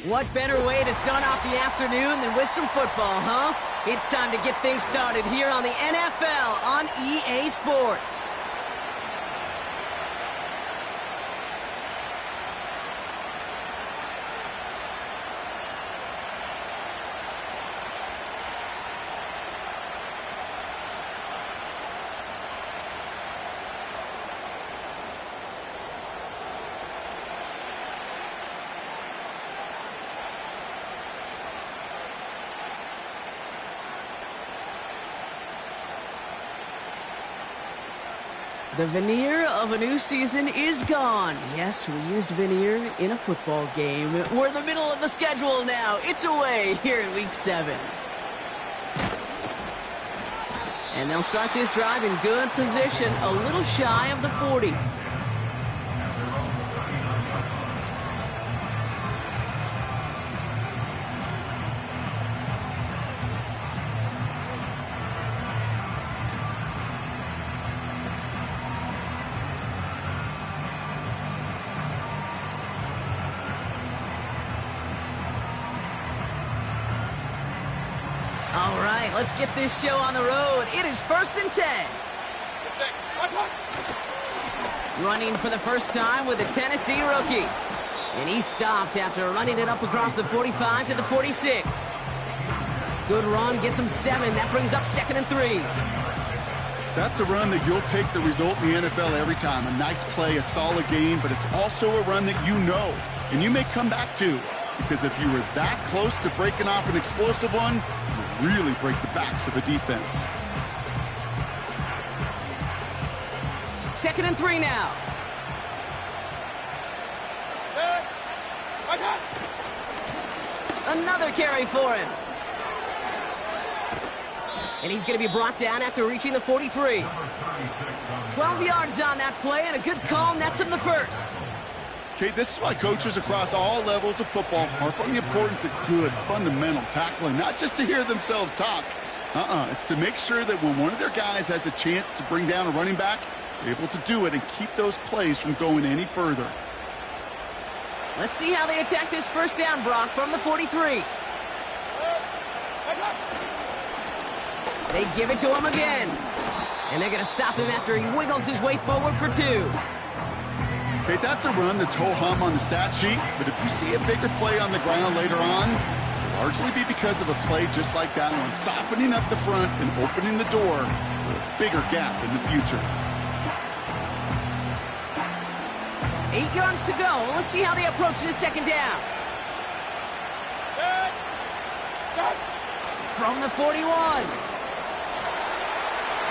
What better way to start off the afternoon than with some football, huh? It's time to get things started here on the NFL on EA Sports. The veneer of a new season is gone. Yes, we used veneer in a football game. We're in the middle of the schedule now. It's away here in Week 7. And they'll start this drive in good position, a little shy of the 40. All right, let's get this show on the road. It is 1st and 10. Running for the first time with a Tennessee rookie. And he stopped after running it up across the 45 to the 46. Good run, gets him 7. That brings up 2nd and 3. That's a run that you'll take the result in the NFL every time. A nice play, a solid game, but it's also a run that you know and you may come back to. Because if you were that close to breaking off an explosive one, you'll really break the backs of the defense. 2nd and 3 now. Another carry for him. And he's going to be brought down after reaching the 43. 12 yards on that play, and a good call nets him the first. Okay, this is why coaches across all levels of football harp on the importance of good, fundamental tackling, not just to hear themselves talk. It's to make sure that when one of their guys has a chance to bring down a running back, they're able to do it and keep those plays from going any further. Let's see how they attack this first down, Brock, from the 43. They give it to him again. And they're going to stop him after he wiggles his way forward for 2. Okay, that's a run that's ho-hum on the stat sheet, but if you see a bigger play on the ground later on, it'll largely be because of a play just like that one, softening up the front and opening the door for a bigger gap in the future. 8 yards to go. Let's see how they approach this second down. From the 41.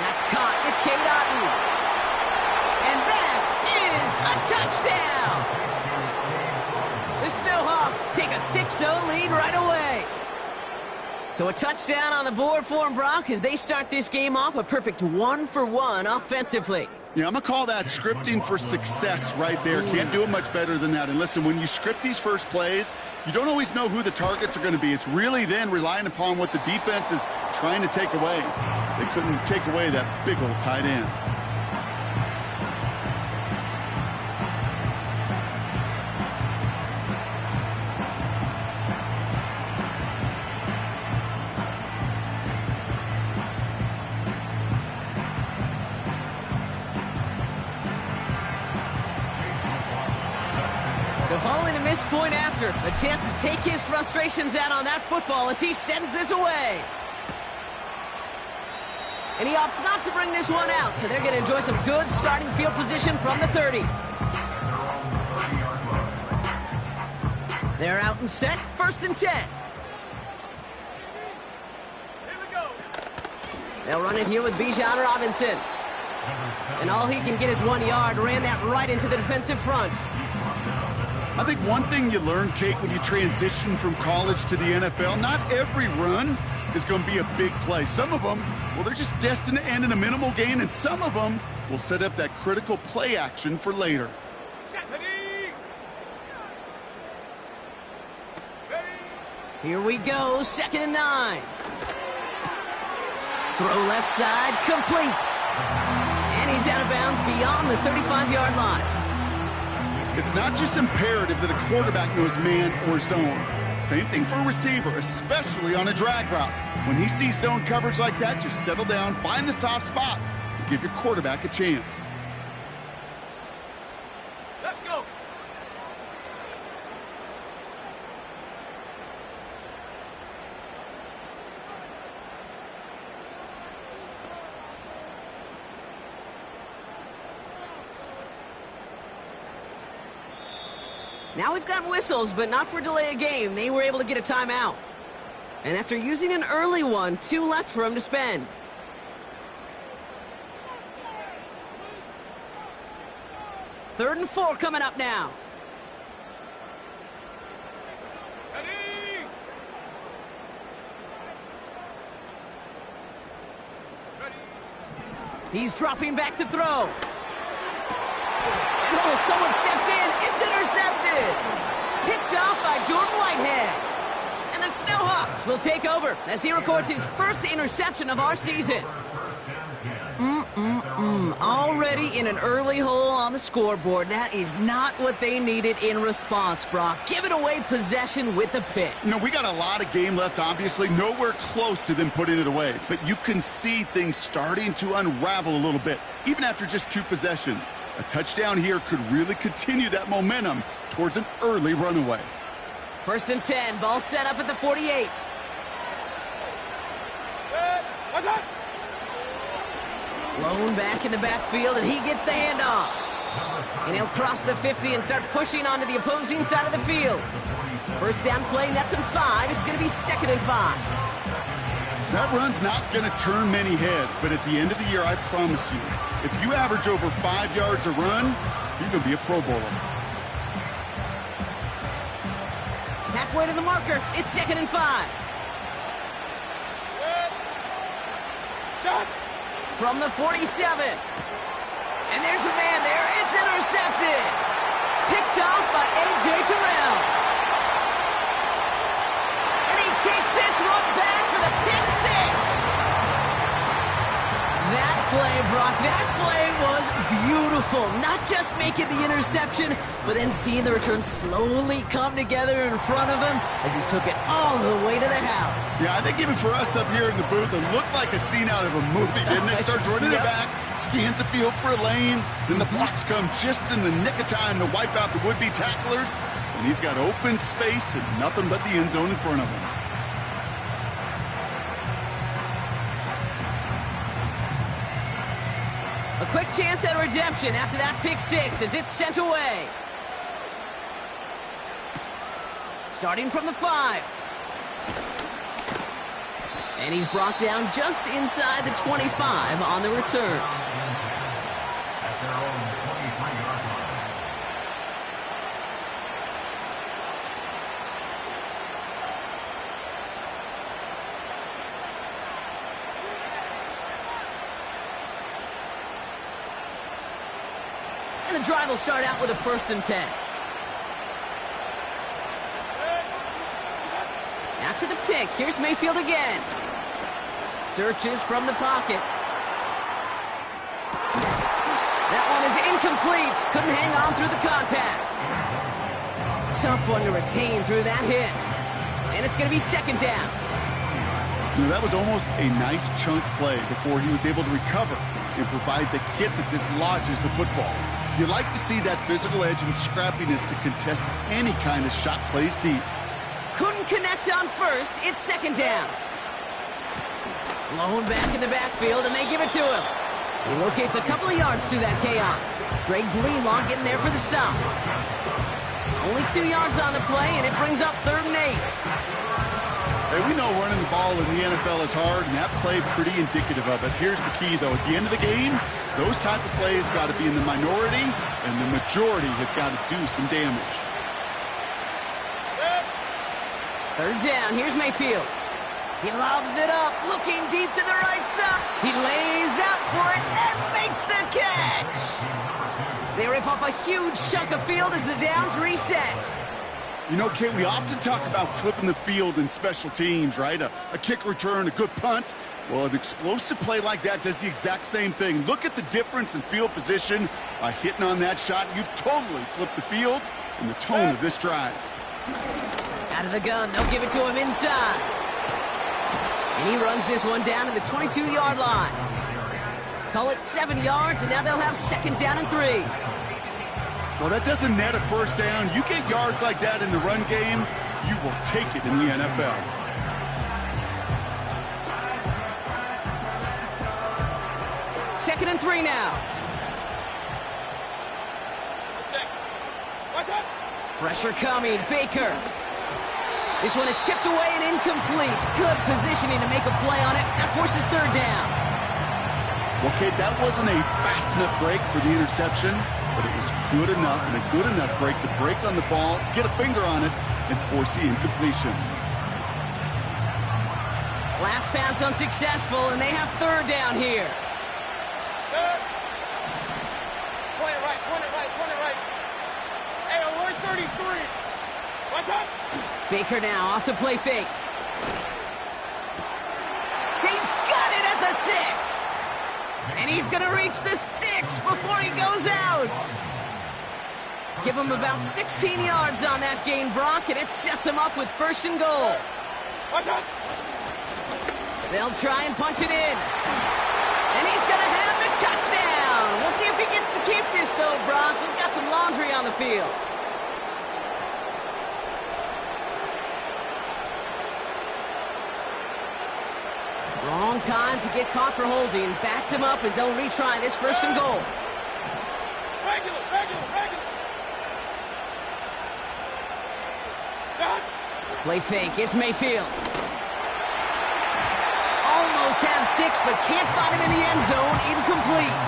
That's caught. It's Cade Otton. And that is a touchdown! The Snowhawks take a 6-0 lead right away. So a touchdown on the board for them, Brock, as they start this game off a perfect 1-for-1 offensively. Yeah, I'm going to call that scripting for success right there. Can't do it much better than that. And listen, when you script these first plays, you don't always know who the targets are going to be. It's really then relying upon what the defense is trying to take away. They couldn't take away that big old tight end. So following the missed point after, a chance to take his frustrations out on that football as he sends this away. And he opts not to bring this one out, so they're going to enjoy some good starting field position from the 30. They're out and set, 1st and 10. They'll run it here with Bijan Robinson. And all he can get is 1 yard, ran that right into the defensive front. I think one thing you learn, Kate, when you transition from college to the NFL, not every run is going to be a big play. Some of them, well, they're just destined to end in a minimal gain, and some of them will set up that critical play action for later. Here we go, 2nd and 9. Throw left side, complete. And he's out of bounds beyond the 35-yard line. It's not just imperative that a quarterback knows man or zone. Same thing for a receiver, especially on a drag route. When he sees zone coverage like that, just settle down, find the soft spot, and give your quarterback a chance. Let's go. Now we've got whistles, but not for delay of game. They were able to get a timeout. And after using an early one, 2 left for him to spend. Third and 4 coming up now. Ready. He's dropping back to throw. And oh, someone stepped in. It's intercepted. Picked off by Jordan Whitehead. And the Snowhawks will take over as he records his first interception of our season. Already in an early hole on the scoreboard. That is not what they needed in response, Brock. Giving away possession with the pick. You know, we got a lot of game left, obviously. Nowhere close to them putting it away. But you can see things starting to unravel a little bit, even after just 2 possessions. A touchdown here could really continue that momentum towards an early runaway. First and 10, ball set up at the 48. Lone back in the backfield, and he gets the handoff. And he'll cross the 50 and start pushing onto the opposing side of the field. First down play, nets him 5. It's going to be 2nd and 5. That run's not going to turn many heads, but at the end of the year, I promise you, if you average over 5 yards a run, you're going to be a Pro Bowler. Halfway to the marker, it's 2nd and 5. From the 47. And there's a man there. It's intercepted. Picked off by A.J. Terrell. And he takes this run back for the pick 6. That play, Brock, that play was beautiful. Not just making the interception, but then seeing the return slowly come together in front of him as he took it all the way to the house. Yeah, I think even for us up here in the booth, it looked like a scene out of a movie, didn't it? Starts running it back, scans the field for a lane, then the blocks come just in the nick of time to wipe out the would-be tacklers, and he's got open space and nothing but the end zone in front of him. A quick chance at redemption after that pick 6 as it's sent away. Starting from the 5. And he's brought down just inside the 25 on the return. At their own 23-yard line. And the drive will start out with a 1st and 10. After the pick, here's Mayfield again. Searches from the pocket. That one is incomplete. Couldn't hang on through the contact. Tough one to retain through that hit. And it's going to be 2nd down. You know, that was almost a nice chunk play before he was able to recover and provide the hit that dislodges the football. You like to see that physical edge and scrappiness to contest any kind of shot plays deep. Couldn't connect on 1st. It's 2nd down. Lone back in the backfield, and they give it to him. He locates a couple of yards through that chaos. Drake Greenlaw getting there for the stop. Only 2 yards on the play, and it brings up 3rd and 8. Hey, we know running the ball in the NFL is hard, and that play pretty indicative of it. Here's the key, though. At the end of the game, those type of plays got to be in the minority, and the majority have got to do some damage. 3rd down. Here's Mayfield. He lobs it up, looking deep to the right side. He lays out for it and makes the catch. They rip off a huge chunk of field as the downs reset. You know, Kate, we often talk about flipping the field in special teams, right? A kick return, a good punt. Well, an explosive play like that does the exact same thing. Look at the difference in field position. By hitting on that shot, you've totally flipped the field and the tone of this drive. Out of the gun, they'll give it to him inside. And he runs this one down to the 22-yard line. Call it 7 yards, and now they'll have 2nd down and 3. Well, that doesn't net a first down. You get yards like that in the run game, you will take it in the NFL. Second and 3 now. Pressure coming. Baker. This one is tipped away and incomplete. Good positioning to make a play on it. That forces 3rd down. Well, Kate, that wasn't a fast enough break for the interception, but it was good enough and a good enough break to break on the ball, get a finger on it, and force the incompletion. Last pass unsuccessful, and they have 3rd down here. Point it right. Hey, alert 33. What's up? Baker now off to play fake. He's got it at the 6. And he's going to reach the 6 before he goes out. Give him about 16 yards on that gain, Brock, and it sets him up with 1st and goal. What's up? They'll try and punch it in. And he's going to have the touchdown. We'll see if he gets to keep this, though, Brock. We've got some laundry on the field. Wrong time to get caught for holding. Backed him up as they'll retry this 1st and goal. Regular. Play fake. It's Mayfield. Almost had 6, but can't find him in the end zone. Incomplete.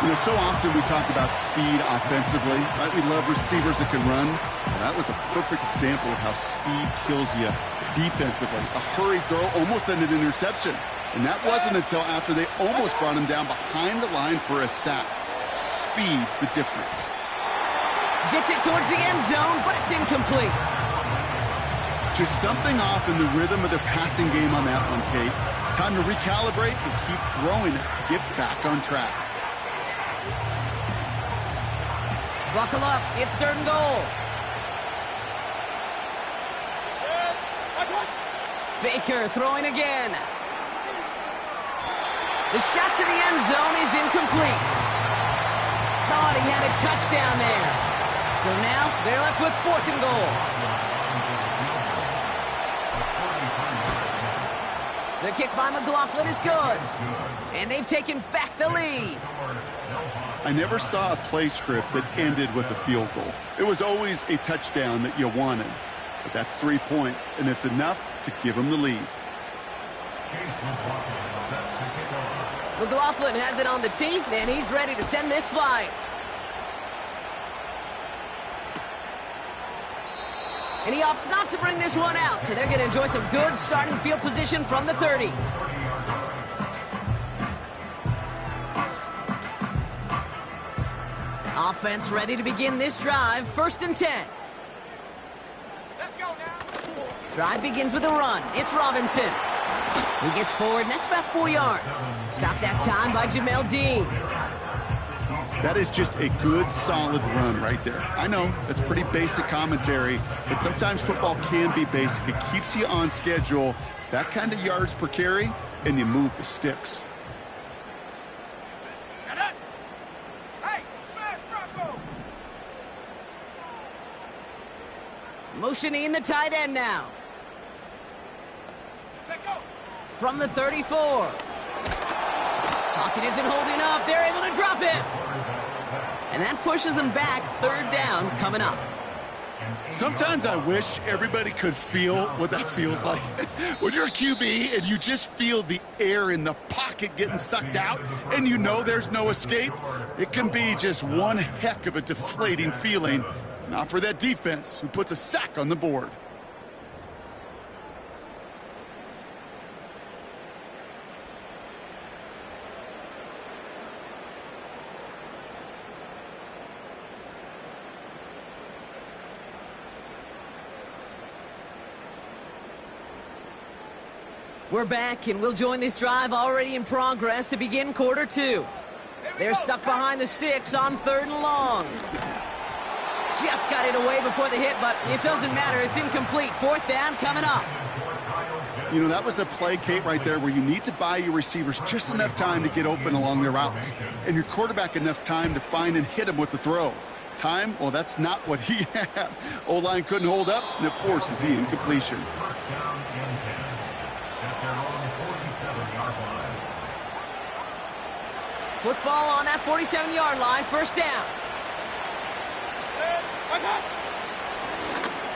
You know, so often we talk about speed offensively, right? We love receivers that can run. Well, that was a perfect example of how speed kills you defensively. A hurried throw almost ended an interception. And that wasn't until after they almost brought him down behind the line for a sack. Speed's the difference. Gets it towards the end zone, but it's incomplete. Just something off in the rhythm of their passing game on that one, Kate. Time to recalibrate and keep throwing it to get back on track. Buckle up. It's 3rd and goal. Baker throwing again. The shot to the end zone is incomplete. Thought he had a touchdown there. So now they're left with 4th and goal. The kick by McLaughlin is good. And they've taken back the lead. I never saw a play script that ended with a field goal. It was always a touchdown that you wanted. But that's 3 points, and it's enough to give them the lead. McLaughlin has it on the tee, and he's ready to send this flying. And he opts not to bring this one out, so they're going to enjoy some good starting field position from the 30. Offense ready to begin this drive. 1st and 10. Let's go now. Drive begins with a run. It's Robinson. He gets forward, and that's about 4 yards. Stopped that time by Jamel Dean. That is just a good, solid run right there. I know, that's pretty basic commentary, but sometimes football can be basic. It keeps you on schedule, that kind of yards per carry, and you move the sticks. Hey, smash Bronco. Motioning the tight end now. Check go. From the 34. Pocket isn't holding up. They're able to drop it. And that pushes them back. 3rd down coming up. Sometimes I wish everybody could feel what that feels like. When you're a QB and you just feel the air in the pocket getting sucked out and you know there's no escape, it can be just one heck of a deflating feeling. Not for that defense who puts a sack on the board. We're back, and we'll join this drive already in progress to begin quarter two. They're stuck behind the sticks on 3rd and long. Just got it away before the hit, but it doesn't matter. It's incomplete. 4th down coming up. You know, that was a play, Kate, right there where you need to buy your receivers just enough time to get open along their routes, and your quarterback enough time to find and hit him with the throw. Time? Well, that's not what he had. O-line couldn't hold up, and it forces the incompletion. First down and 10 at their own 47-yard line. Football on that 47-yard line. 1st down.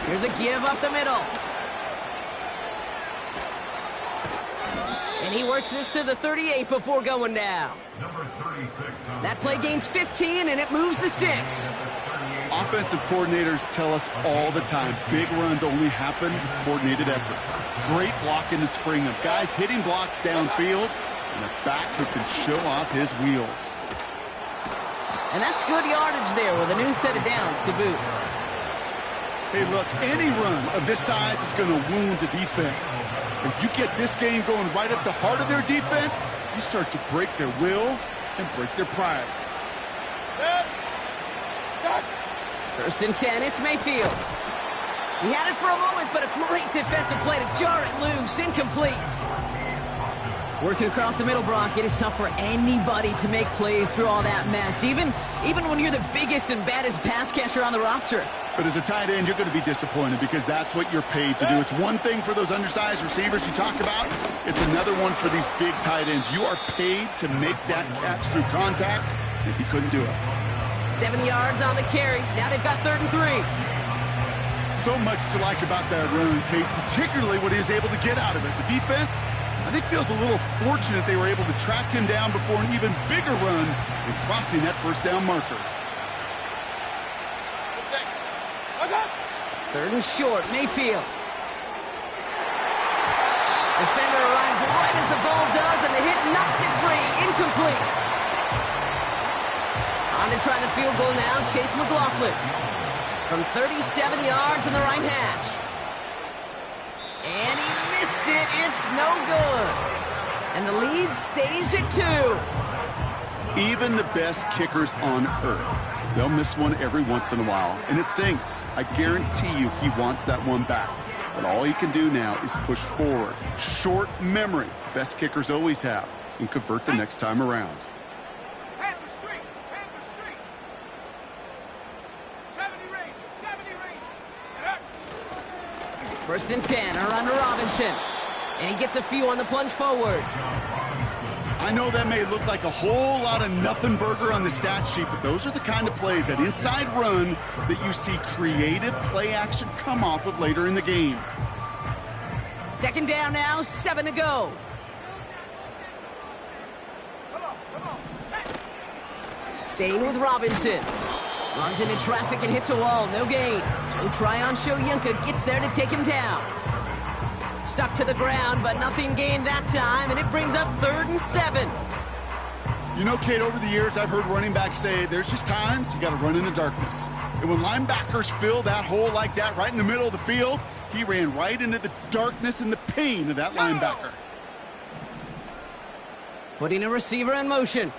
Here's a give up the middle. And he works this to the 38 before going down. Number 36. That play gains 15, and it moves the sticks. Offensive coordinators tell us all the time, big runs only happen with coordinated efforts. Great block in the spring of guys hitting blocks downfield, and a back who can show off his wheels. And that's good yardage there with a new set of downs to boot. Hey, look, any run of this size is going to wound the defense. If you get this game going right at the heart of their defense, you start to break their will and break their pride. 1st and 10, it's Mayfield. He had it for a moment, but a great defensive play to jar it loose. Incomplete. Working across the middle, Brock, it is tough for anybody to make plays through all that mess, even when you're the biggest and baddest pass catcher on the roster. But as a tight end, you're going to be disappointed because that's what you're paid to do. It's one thing for those undersized receivers you talked about. It's another one for these big tight ends. You are paid to make that catch through contact, if you couldn't do it. 7 yards on the carry. Now they've got 3rd and 3. So much to like about that run, Kate, particularly what he was able to get out of it. The defense, I think, feels a little fortunate they were able to track him down before an even bigger run in crossing that 1st down marker. 3rd and short, Mayfield. Defender arrives right as the ball does, and the hit knocks it free. Incomplete. On to try the field goal now, Chase McLaughlin. From 37 yards in the right hash. And he missed it. It's no good. And the lead stays at 2. Even the best kickers on earth, they'll miss one every once in a while, and it stinks. I guarantee you he wants that one back. But all he can do now is push forward. Short memory, best kickers always have, and convert the next time around. Hand the street. 70 range. 1st and 10, around to Robinson. And he gets a few on the plunge forward. I know that may look like a whole lot of nothing burger on the stat sheet, but those are the kind of plays, that inside run, that you see creative play action come off of later in the game. 2nd down now, 7 to go. Come on. Set. Staying with Robinson. Runs into traffic and hits a wall, no gain. Joe Tryon Shoyinka gets there to take him down. Stuck to the ground, but nothing gained that time, and it brings up 3rd and 7. You know, Kate, over the years, I've heard running backs say there's just times you got to run in the darkness. And when linebackers fill that hole like that right in the middle of the field, he ran right into the darkness and the pain of that linebacker. Putting a receiver in motion.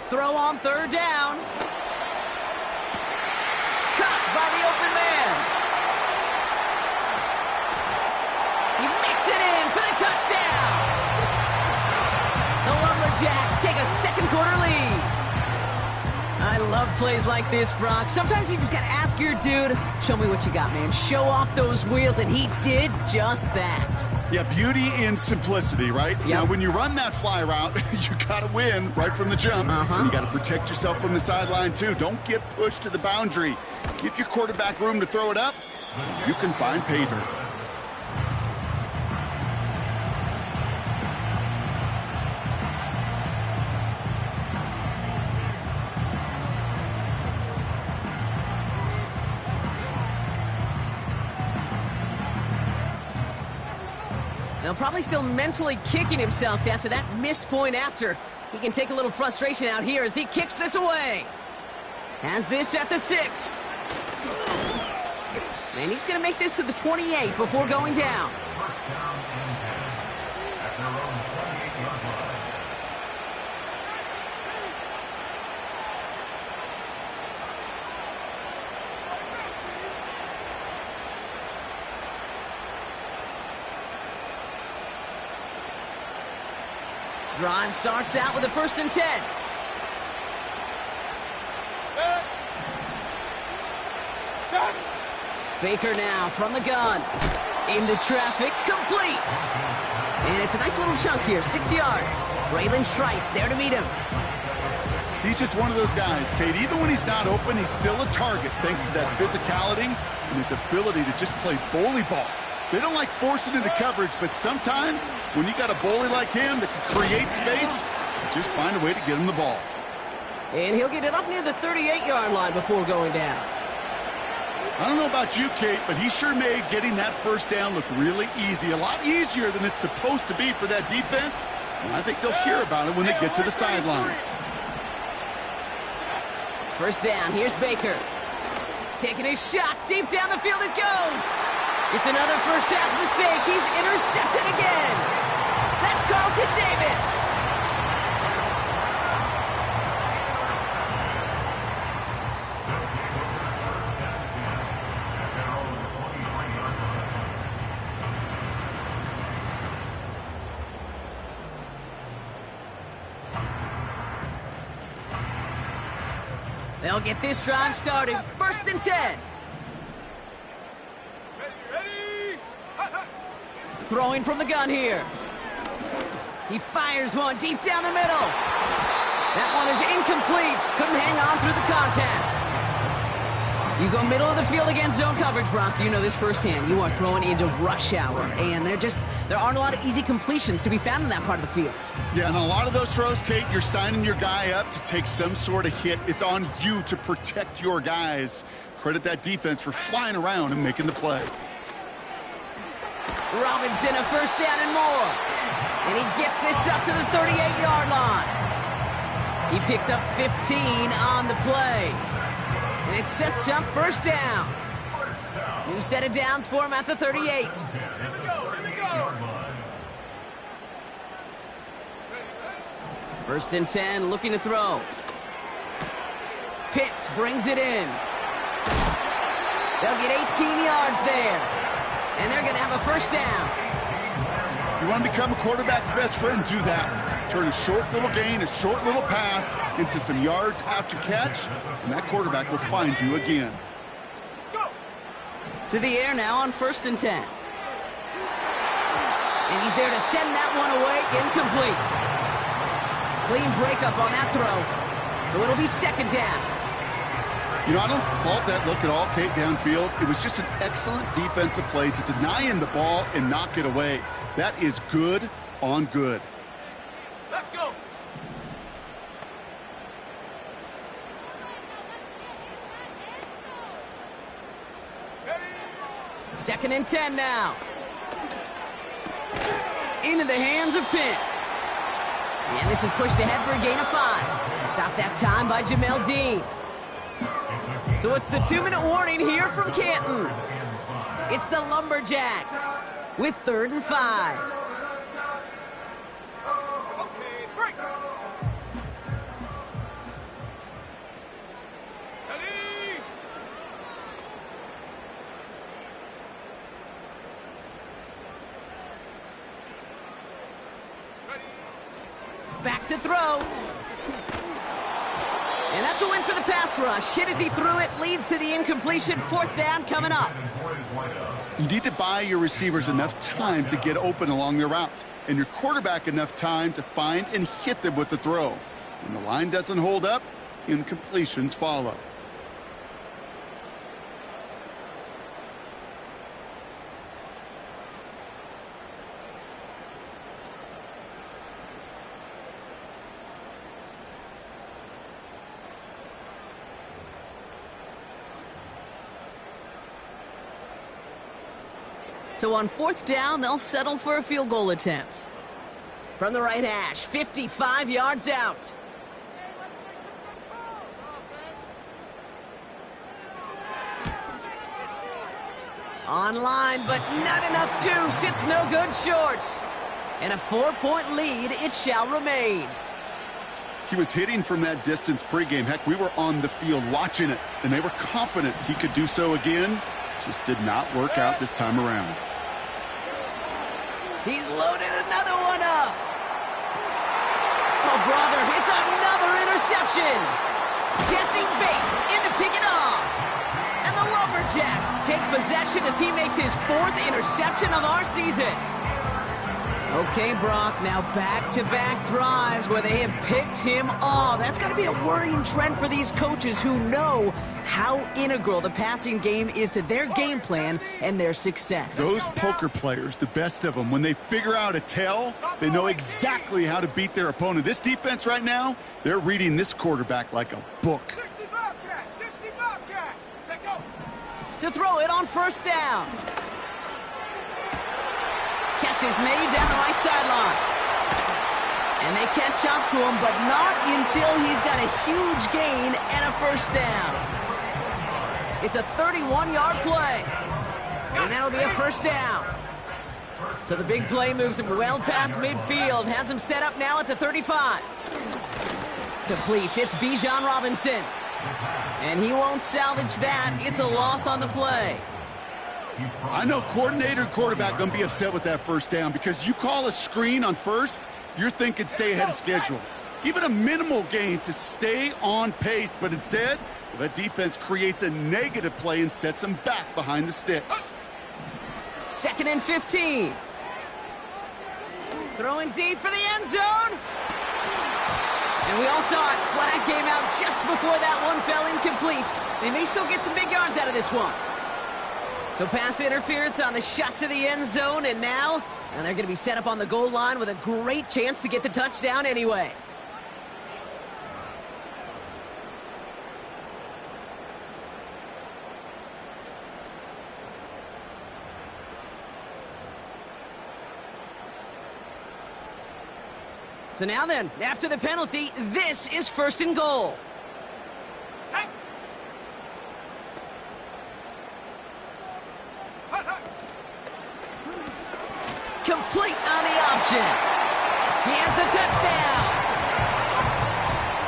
Throw on 3rd down. Caught by the open man. He makes it in for the touchdown. The Lumberjacks take a 2nd quarter lead. I love plays like this, Brock. Sometimes you just got to ask your dude, show me what you got, man. Show off those wheels, and he did just that. Yeah, beauty in simplicity, right? Yep. Now, when you run that fly route, you got to win right from the jump. And you got to protect yourself from the sideline, too. Don't get pushed to the boundary. Give your quarterback room to throw it up. You can find pay dirt. Now, probably still mentally kicking himself after that missed point after. He can take a little frustration out here as he kicks this away. Has this at the 6. And he's going to make this to the 28 before going down. First down and 10. their own 28-yard line. Drive starts out with a 1st and 10. Baker now from the gun. Into traffic, complete. And it's a nice little chunk here, 6 yards. Braylon Trice there to meet him. He's just one of those guys, Kate. Even when he's not open, he's still a target thanks to that physicality and his ability to just play bully ball. They don't like forcing into coverage, but sometimes when you got a bully like him that can create space, just find a way to get him the ball. And he'll get it up near the 38-yard line before going down. I don't know about you, Kate, but he sure made getting that 1st down look really easy. A lot easier than it's supposed to be for that defense. And I think they'll hear about it when they get to the sidelines. 1st down, here's Baker. Taking his shot, deep down the field it goes. It's another 1st half mistake. He's intercepted again. That's Carlton Davis. They'll get this drive started. 1st and 10. Ready? Throwing from the gun here. He fires one deep down the middle. That one is incomplete. Couldn't hang on through the contact. You go middle of the field against zone coverage, Brock. You know this firsthand. You are throwing into rush hour. And there aren't a lot of easy completions to be found in that part of the field. Yeah, and a lot of those throws, Kate, you're signing your guy up to take some sort of hit. It's on you to protect your guys. Credit that defense for flying around and making the play. Robinson a 1st down and more. And he gets this up to the 38-yard line. He picks up 15 on the play. And it sets up 1st down. New set of downs for him at the 38. Here we go. 1st and 10, looking to throw. Pitts brings it in. They'll get 18 yards there. And they're going to have a 1st down. You want to become a quarterback's best friend, do that. Turn a short little gain, a short little pass into some yards after catch, and that quarterback will find you again. To the air now on 1st and 10. And he's there to send that one away, incomplete. Clean breakup on that throw. So it'll be 2nd down. You know, I don't fault that look at all, Kate, downfield. It was just an excellent defensive play to deny him the ball and knock it away. That is good on good. Let's go. Ready? 2nd and 10 now. Into the hands of Pitts. And this is pushed ahead for a gain of 5. Stopped that time by Jamel Dean. So it's the 2-minute warning here from Canton. It's the Lumberjacks with 3rd and 5. Okay, break. Ready? Ready? Back to throw. And that's a win for the pass rush. Hit as he threw it, leads to the incompletion. 4th down coming up. You need to buy your receivers enough time to get open along their routes, and your quarterback enough time to find and hit them with the throw. When the line doesn't hold up, incompletions follow. So on 4th down, they'll settle for a field goal attempt. From the right hash, 55 yards out. Online, but not enough juice. It's no good short. And a 4-point lead it shall remain. He was hitting from that distance pregame. Heck, we were on the field watching it, and they were confident he could do so again. Just did not work out this time around. He's loaded another one up. Oh, brother, it's another interception. Jesse Bates in to pick it off. And the Lumberjacks take possession as he makes his 4th interception of our season. Okay, Brock, now back-to-back drives where they have picked him off. That's got to be a worrying trend for these coaches who know how integral the passing game is to their game plan and their success. Those poker players, the best of them, when they figure out a tell, they know exactly how to beat their opponent. This defense right now, they're reading this quarterback like a book. 60 Bobcat, 60 Bobcat. Take go. To throw it on first down. Catch is made down the right sideline. And they catch up to him, but not until he's got a huge gain and a first down. It's a 31-yard play. And that'll be a first down. So the big play moves him well past midfield. Has him set up now at the 35. Completes. It's Bijan Robinson. And he won't salvage that. It's a loss on the play. I know coordinator and quarterback going to be upset with that first down because you call a screen on first, you're thinking stay ahead of schedule. Even a minimal gain to stay on pace, but instead, the defense creates a negative play and sets them back behind the sticks. 2nd and 15. Throwing deep for the end zone. And we all saw it. Flag came out just before that one fell incomplete. They may still get some big yards out of this one. So pass interference on the shot to the end zone, and now they're going to be set up on the goal line with a great chance to get the touchdown anyway. So now then, after the penalty, this is 1st and goal. Set. Complete on the option. He has the touchdown.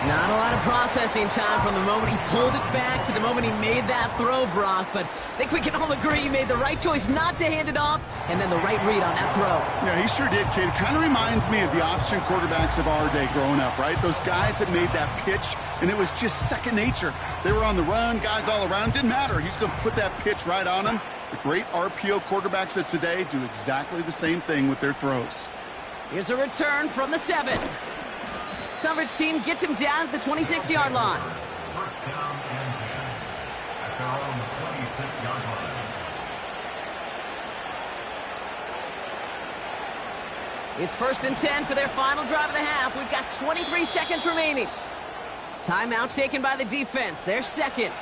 Not a lot of processing time from the moment he pulled it back to the moment he made that throw, Brock. But I think we can all agree he made the right choice not to hand it off, and then the right read on that throw. Yeah, he sure did, kid. Kind of reminds me of the option quarterbacks of our day growing up, right? Those guys that made that pitch, and it was just second nature. They were on the run, guys all around. Didn't matter. He's going to put that pitch right on him. The great RPO quarterbacks of today do exactly the same thing with their throws. Here's a return from the 7. Coverage team gets him down at the 26-yard line. First down and 10 at their own 26-yard line. It's 1st and 10 for their final drive of the half. We've got 23 seconds remaining. Timeout taken by the defense. Their 2nd.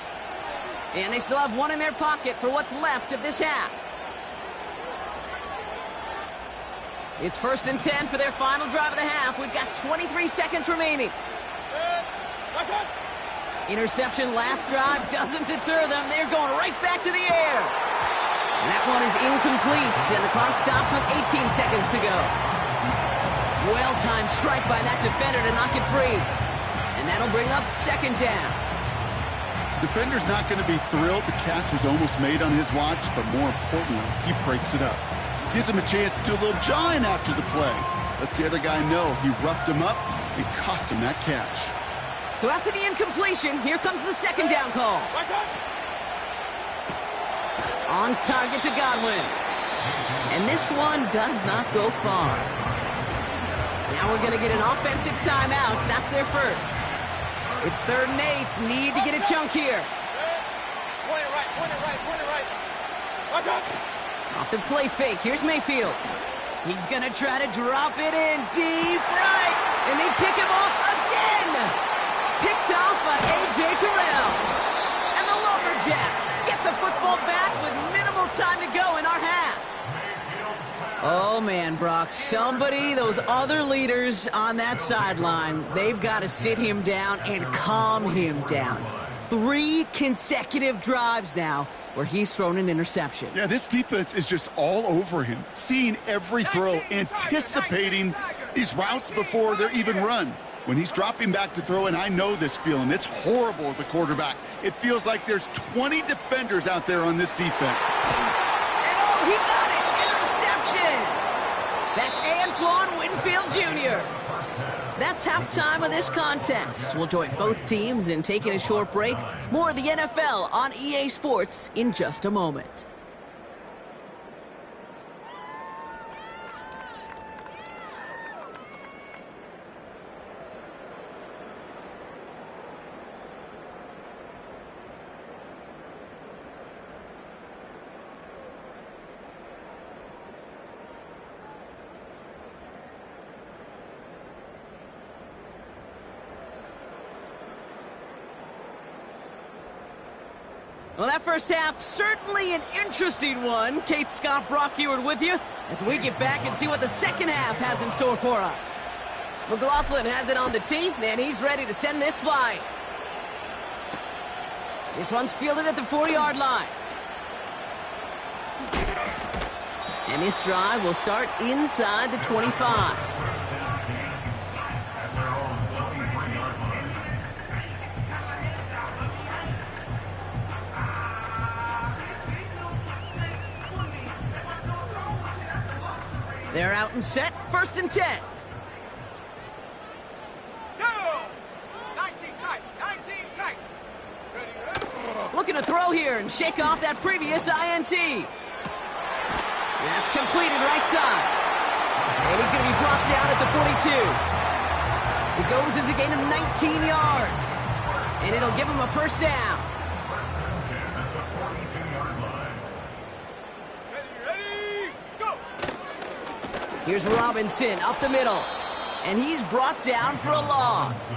And they still have one in their pocket for what's left of this half. It's 1st and 10 for their final drive of the half. We've got 23 seconds remaining. Interception last drive doesn't deter them. They're going right back to the air. And that one is incomplete, and the clock stops with 18 seconds to go. Well-timed strike by that defender to knock it free. And that'll bring up 2nd down. Defender's not going to be thrilled the catch was almost made on his watch, but more importantly, he breaks it up. Gives him a chance to do a little jawing after the play. Lets the other guy know he roughed him up and cost him that catch. So after the incompletion, here comes the 2nd down call. On target to Godwin. And this one does not go far. Now we're going to get an offensive timeout. That's their first. It's 3rd and 8. Need to get a chunk here. Point it right. Watch out. Off the play fake. Here's Mayfield. He's going to try to drop it in deep right. And they pick him off again. Picked off by A.J. Terrell. And the Lumberjacks get the football back with minimal time to go in our half. Oh, man, Brock. Somebody, those other leaders on that sideline, they've got to sit him down and calm him down. 3 consecutive drives now where he's thrown an interception. Yeah, this defense is just all over him, seeing every throw, anticipating these routes before they're even run. When he's dropping back to throw, and I know this feeling, it's horrible as a quarterback. It feels like there's 20 defenders out there on this defense. And oh, he got it! Interception! That's Antoine Winfield Jr. That's halftime of this contest. We'll join both teams in taking a short break. More of the NFL on EA Sports in just a moment. Well, that first half, certainly an interesting one. Kate Scott, Brock Ewart with you as we get back and see what the second half has in store for us. McLaughlin has it on the tee, and he's ready to send this flying. This one's fielded at the 4-yard line. And this drive will start inside the 25. They're out and set, 1st and 10. Go! 19 tight, 19 tight. Ready, ready. Looking to throw here and shake off that previous INT. That's completed right side. And he's going to be brought down at the 42. It goes as a gain of 19 yards. And it'll give him a first down. Here's Robinson up the middle, and he's brought down for a loss.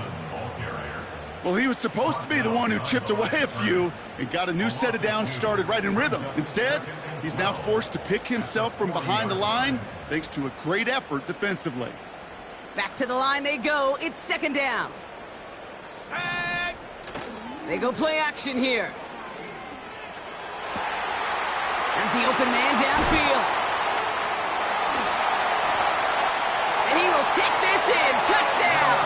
Well, he was supposed to be the one who chipped away a few and got a new set of downs started right in rhythm. Instead, he's now forced to pick himself from behind the line thanks to a great effort defensively. Back to the line they go. It's 2nd down. Set. They go play action here. As the open man downfield. And he will take this in. Touchdown!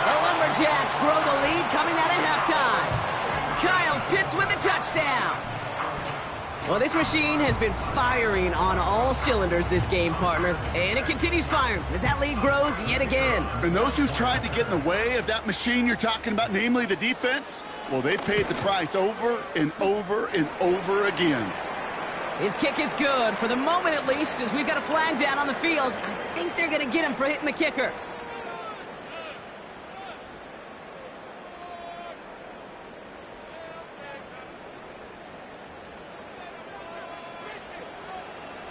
The Lumberjacks grow the lead coming out of halftime. Kyle Pitts with a touchdown. Well, this machine has been firing on all cylinders this game, partner. And it continues firing as that lead grows yet again. And those who've tried to get in the way of that machine you're talking about, namely the defense, well, they've paid the price over and over and over again. His kick is good, for the moment at least, as we've got a flag down on the field. I think they're going to get him for hitting the kicker.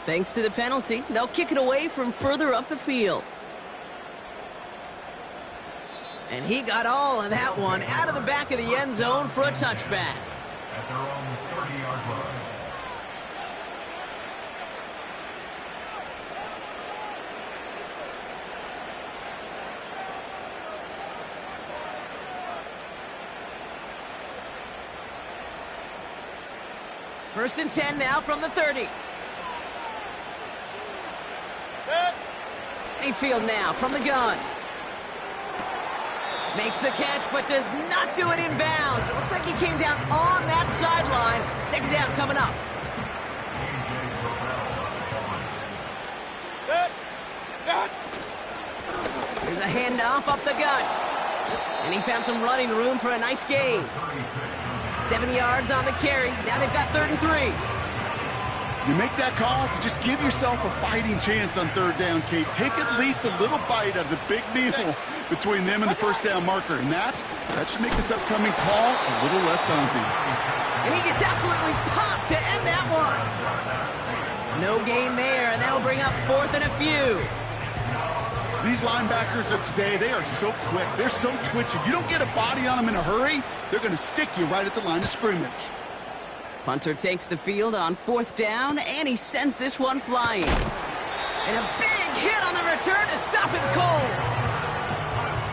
Thanks to the penalty, they'll kick it away from further up the field. And he got all of that one out of the back of the end zone for a touchback. At their own 30-yard line. First and 10 now from the 30. Mayfield now from the gun. Makes the catch, but does not do it in bounds. It looks like he came down on that sideline. 2nd down coming up. There's a handoff up the gut. And he found some running room for a nice gain. 7 yards on the carry. Now they've got 3rd and 3. You make that call to just give yourself a fighting chance on 3rd down, Kate. Take at least a little bite out of the big meal between them and the first down marker. And that should make this upcoming call a little less daunting. And he gets absolutely popped to end that one. No gain there, and that'll bring up 4th and a few. These linebackers of today, they are so quick. They're so twitchy. You don't get a body on them in a hurry, they're going to stick you right at the line of scrimmage. Punter takes the field on 4th down, and he sends this one flying. And a big hit on the return to stop him cold.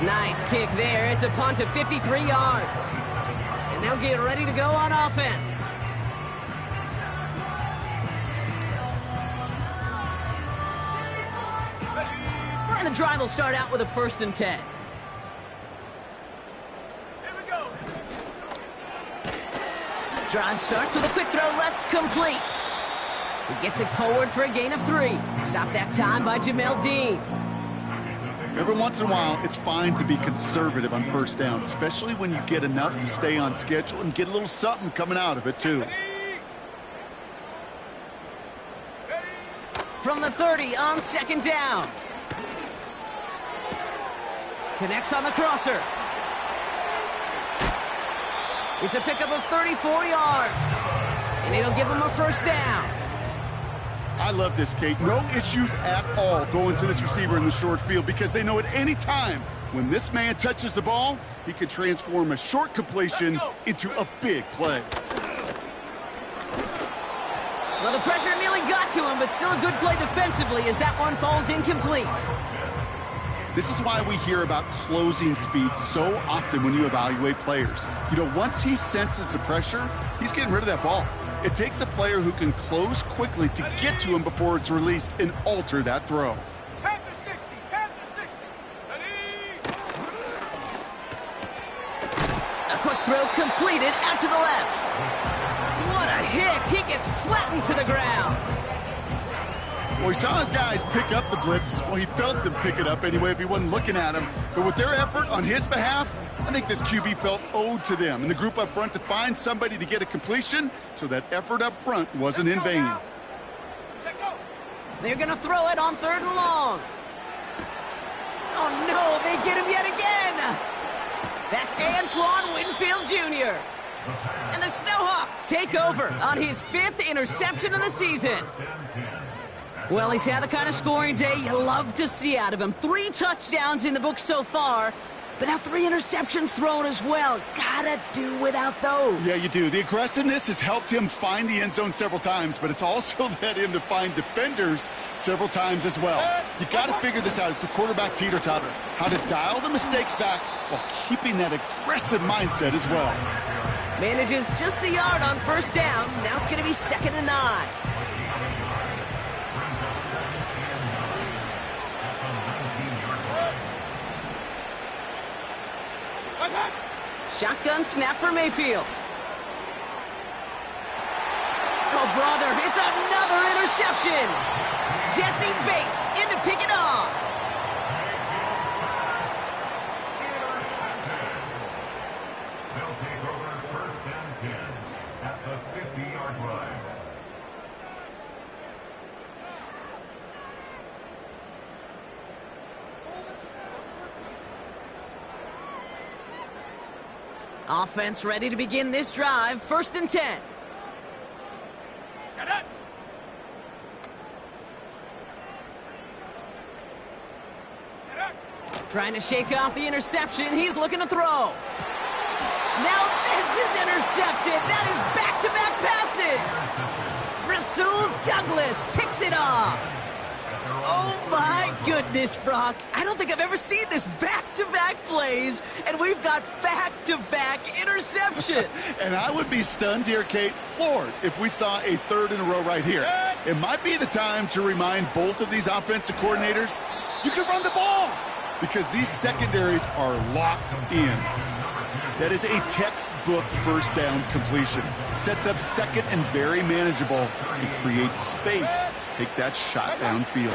Nice kick there. It's a punt of 53 yards. And they'll get ready to go on offense. And the drive will start out with a 1st and 10. Here we go. Drive starts with a quick throw left, complete. He gets it forward for a gain of 3. Stopped that time by Jamel Dean. Every once in a while, it's fine to be conservative on 1st down, especially when you get enough to stay on schedule and get a little something coming out of it, too. From the 30 on 2nd down. Connects on the crosser. It's a pickup of 34 yards. And it'll give him a 1st down. I love this, Kate. No issues at all going to this receiver in the short field because they know at any time when this man touches the ball, he could transform a short completion into a big play. Well, the pressure nearly got to him, but still a good play defensively as that one falls incomplete. This is why we hear about closing speed so often when you evaluate players. You know, once he senses the pressure, he's getting rid of that ball. It takes a player who can close quickly to get to him before it's released and alter that throw. Head to 60, head to 60. Ready? A quick throw completed out to the left. What a hit! He gets flattened to the ground. Well, he saw his guys pick up the blitz. Well, he felt them pick it up anyway if he wasn't looking at him. But with their effort on his behalf, I think this QB felt owed to them and the group up front to find somebody to get a completion, so that effort up front wasn't in vain. They're going to throw it on 3rd and long. Oh, no, they get him yet again. That's Antoine Winfield Jr. And the Snowhawks take over on his 5th interception of the season. Well, he's had the kind of scoring day you love to see out of him. 3 touchdowns in the book so far, but now 3 interceptions thrown as well. Gotta do without those. Yeah, you do. The aggressiveness has helped him find the end zone several times, but it's also led him to find defenders several times as well. You got to figure this out. It's a quarterback teeter-totter. How to dial the mistakes back while keeping that aggressive mindset as well. Manages just a yard on 1st down. Now it's going to be 2nd and 9. Shotgun snap for Mayfield. Oh, brother, it's another interception. Jesse Bates in to pick it off. They'll take over 1st and 10 at the 50-yard line. Offense ready to begin this drive. 1st and 10. Shut up. Shut up. Trying to shake off the interception. He's looking to throw. Now this is intercepted. That is back-to-back passes. Rasul Douglas picks it off. Oh, my goodness, Brock. I don't think I've ever seen this back-to-back plays, and we've got back-to-back interceptions. And I would be stunned here, Kate, floored, if we saw a 3rd in a row right here. It might be the time to remind both of these offensive coordinators, you can run the ball, because these secondaries are locked in. That is a textbook 1st down completion. Sets up 2nd and very manageable and creates space to take that shot downfield.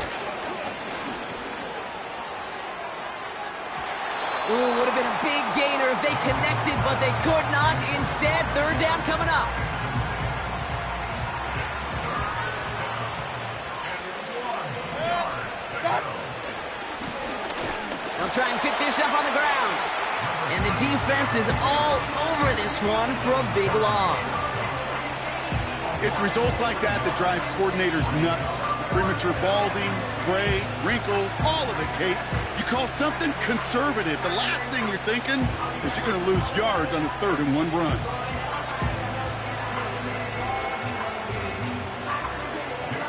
Ooh, would have been a big gainer if they connected, but they could not. Instead, 3rd down coming up. They'll try and pick this up on the ground. And the defense is all over this one for a big loss. It's results like that that drive coordinators nuts. Premature balding, gray, wrinkles, all of it, Kate. You call something conservative, the last thing you're thinking is you're going to lose yards on a 3rd and 1 run.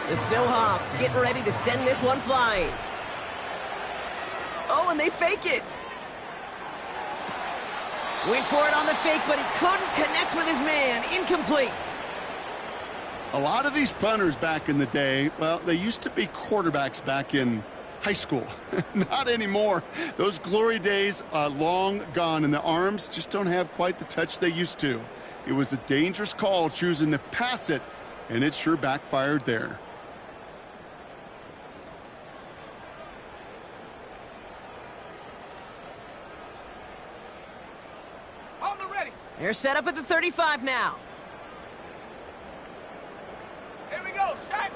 The Snowhawks getting ready to send this one flying. Oh, and they fake it. Went for it on the fake, but he couldn't connect with his man. Incomplete. A lot of these punters back in the day, well, they used to be quarterbacks back in high school. Not anymore. Those glory days are long gone, and the arms just don't have quite the touch they used to. It was a dangerous call choosing to pass it, and it sure backfired there. On the ready. They're set up at the 35 now. Here we go. Set.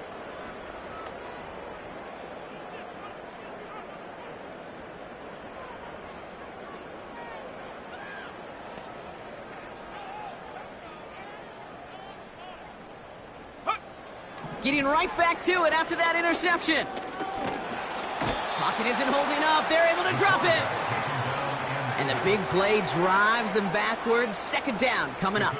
Getting right back to it after that interception. Pocket isn't holding up. They're able to drop it. And the big play drives them backwards. Second down coming up.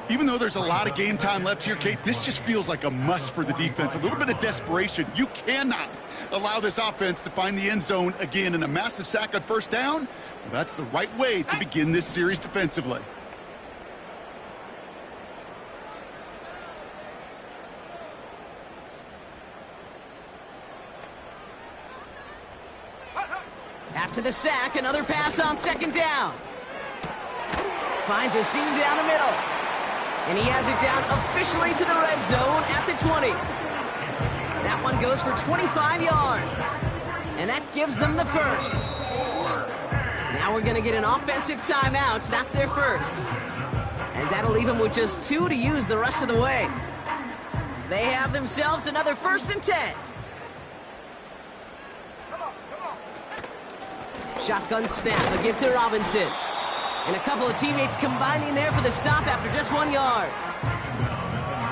Even though there's a lot of game time left here, Kate, this just feels like a must for the defense. A little bit of desperation. You cannot allow this offense to find the end zone again, in a massive sack on first down. Well, that's the right way to begin this series defensively. After the sack, another pass on second down. Finds a seam down the middle. And he has it down officially to the red zone at the 20. That one goes for 25 yards. And that gives them the first. Now we're going to get an offensive timeout. That's their first. As that'll leave them with just 2 to use the rest of the way. They have themselves another 1st and 10. Shotgun snap, a give to Robinson. And a couple of teammates combining there for the stop after just 1 yard.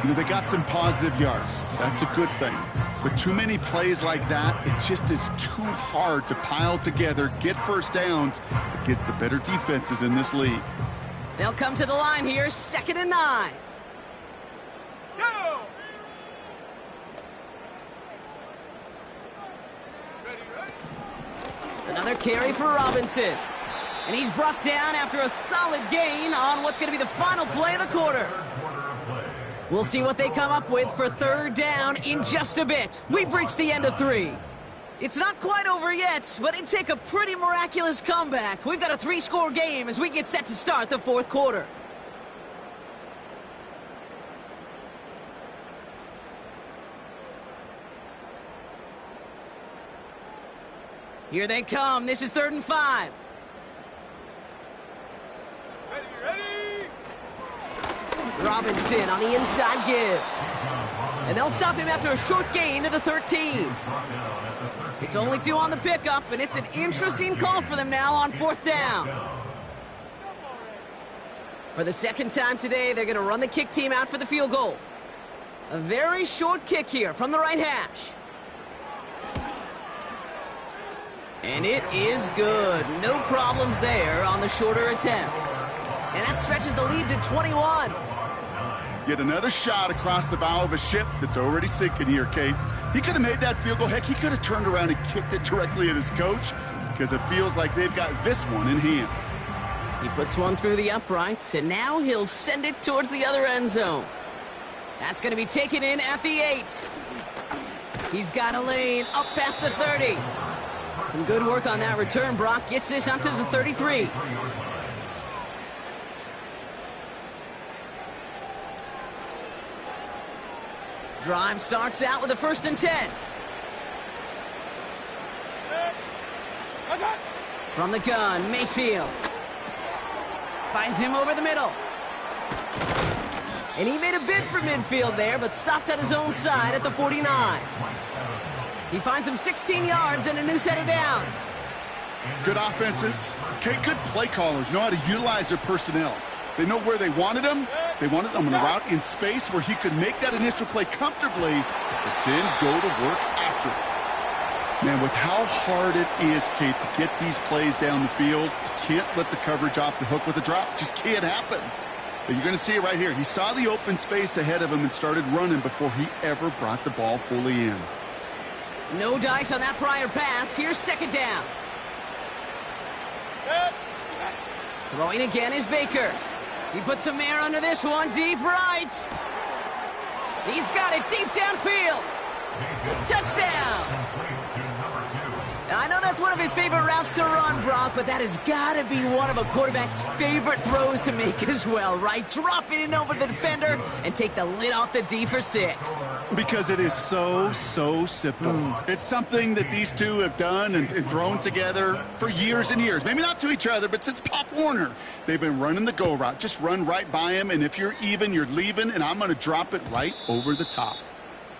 You know, they got some positive yards. That's a good thing. But too many plays like that, it just is too hard to pile together, get first downs against the better defenses in this league. They'll come to the line here, 2nd and 9. Go! Ready, ready. Another carry for Robinson. And he's brought down after a solid gain on what's going to be the final play of the quarter. We'll see what they come up with for 3rd down in just a bit. We've reached the end of 3. It's not quite over yet, but it'd take a pretty miraculous comeback. We've got a 3-score game as we get set to start the 4th quarter. Here they come. This is 3rd and 5. Ready, ready. Robinson on the inside give. And they'll stop him after a short gain to the 13. It's only 2 on the pickup, and it's an interesting call for them now on 4th down. For the 2nd time today, they're going to run the kick team out for the field goal. A very short kick here from the right hash. And it is good. No problems there on the shorter attempt. And that stretches the lead to 21. Yet another shot across the bow of a ship that's already sinking here, Kate. He could have made that field goal. Heck, he could have turned around and kicked it directly at his coach, because it feels like they've got this one in hand. He puts one through the uprights, and now he'll send it towards the other end zone. That's going to be taken in at the 8. He's got a lane up past the 30. Some good work on that return. Brock gets this up to the 33. Drive starts out with a 1st and 10. From the gun, Mayfield. Finds him over the middle. And he made a bid for midfield there, but stopped on his own side at the 49. He finds him 16 yards and a new set of downs. Good offenses. Okay, good play callers know how to utilize their personnel. They know where they wanted him. They wanted him on a route in space where he could make that initial play comfortably, but then go to work after it. Man, with how hard it is, Kate, to get these plays down the field, you can't let the coverage off the hook with a drop. It just can't happen. But you're going to see it right here. He saw the open space ahead of him and started running before he ever brought the ball fully in. No dice on that prior pass. Here's 2nd down. Throwing again is Baker. He puts some air under this one, deep right. He's got it deep downfield. Touchdown. Now, I know that's one of his favorite routes to run, Brock, but that has got to be one of a quarterback's favorite throws to make as well, right? Drop it in over the defender and take the lid off the D for 6. Because it is so simple. It's something that these two have done and thrown together for years and years. Maybe not to each other, but since Pop Warner. They've been running the go route. Just run right by him, and if you're even, you're leaving, and I'm going to drop it right over the top.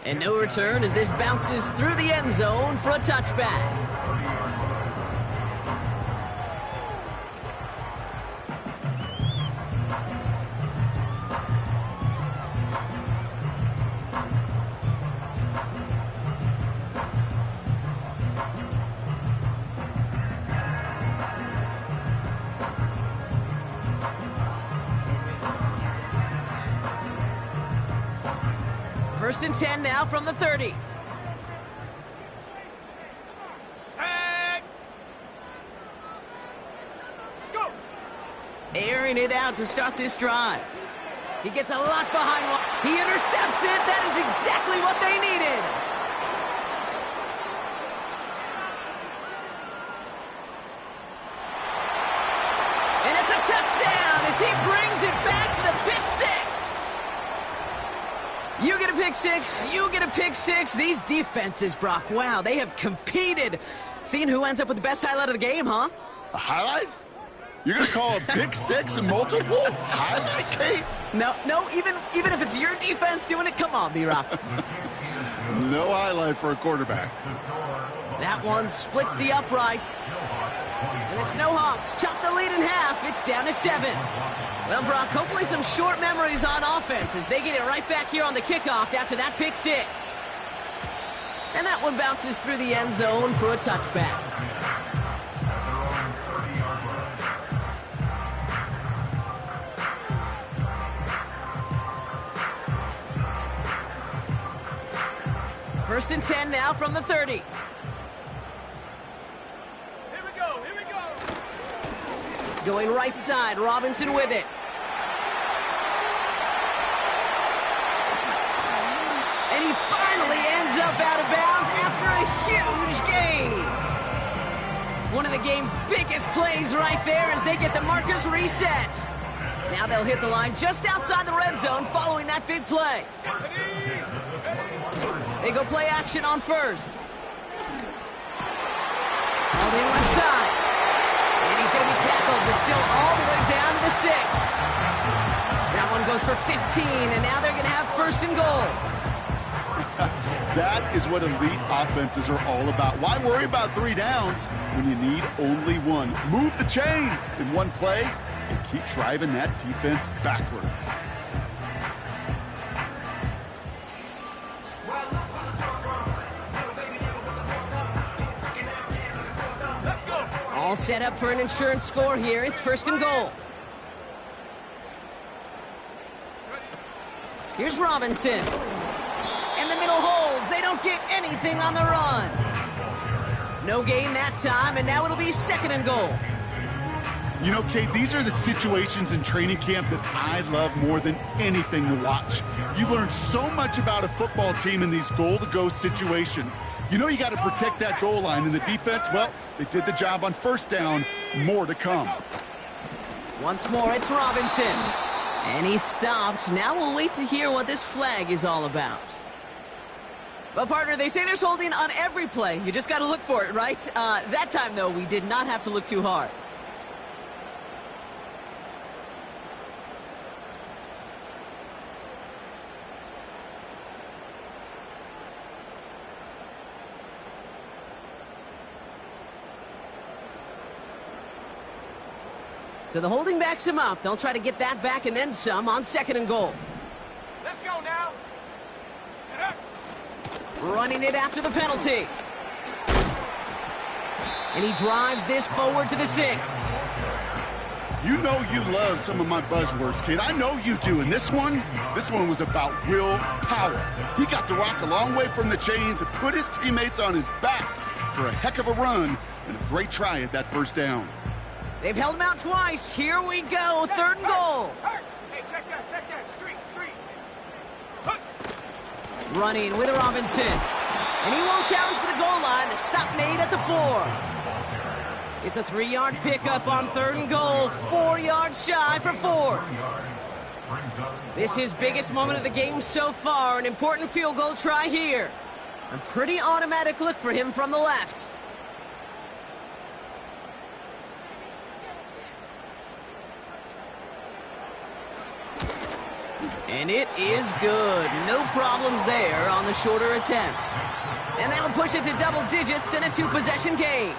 And no return as this bounces through the end zone for a touchback. First and 10 now from the 30. Set. Go. Airing it out to start this drive. He gets a lot behind one. He intercepts it. That is exactly what they needed. And it's a touchdown as he brings it back for the pick 6. You get a pick 6, you get a pick 6. These defenses, Brock, wow, they have competed. Seeing who ends up with the best highlight of the game, huh? A highlight? You're going to call a pick 6 and multiple? Highlight, Kate? No, even if it's your defense doing it, come on, B-Rock. No highlight for a quarterback. That one splits the uprights. And the Snowhawks chop the lead in half. It's down to 7. Well, Brock, hopefully some short memories on offense as they get it right back here on the kickoff after that pick 6. And that one bounces through the end zone for a touchback. First and 10 now from the 30. Here we go. Here we go. Going right side, Robinson with it. And he finally ends up out of bounds after a huge gain. One of the game's biggest plays right there as they get the markers reset. Now they'll hit the line just outside the red zone following that big play. They go play action on first. All the left side. And he's going to be tackled, but still all the way down to the 6. That one goes for 15, and now they're going to have first and goal. That is what elite offenses are all about. Why worry about 3 downs when you need only 1? Move the chains in one play and keep driving that defense backwards. Let's go. All set up for an insurance score here. It's first and goal. Here's Robinson. And the middle holds. They don't get anything on the run. No gain that time, and now it'll be second and goal. You know, Kate, these are the situations in training camp that I love more than anything to watch. You learn so much about a football team in these goal-to-go situations. You know you got to protect that goal line, and the defense, well, they did the job on first down. More to come. Once more, it's Robinson. And he's stopped. Now we'll wait to hear what this flag is all about. Well, partner, they say there's holding on every play. You just got to look for it, right? That time, though, we did not have to look too hard. So the holding backs him up. They'll try to get that back and then some on second and goal. Let's go now. Running it after the penalty. And he drives this forward to the 6. You know you love some of my buzzwords, kid. I know you do. And this one was about willpower. He got the rock a long way from the chains and put his teammates on his back for a heck of a run and a great try at that first down. They've held him out twice. Here we go, third and goal. Hey, check that. Street. Running with Robinson. And he won't challenge for the goal line. The stop made at the 4. It's a 3-yard pickup on third and goal. 4 yards shy for 4. This is his biggest moment of the game so far. An important field goal try here. A pretty automatic look for him from the left. And it is good. No problems there on the shorter attempt. And that'll push it to double digits in a 2-possession game.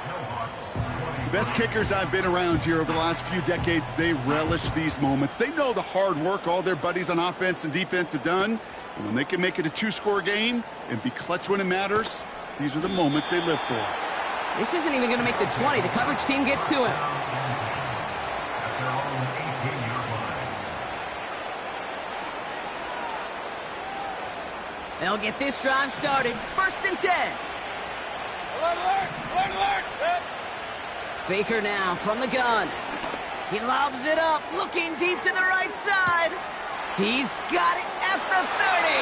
Best kickers I've been around here over the last few decades, they relish these moments. They know the hard work all their buddies on offense and defense have done. And when they can make it a 2-score game and be clutch when it matters, these are the moments they live for. This isn't even going to make the 20. The coverage team gets to him. They'll get this drive started. 1st and 10. Alert. Baker now from the gun. He lobs it up, looking deep to the right side. He's got it at the 30.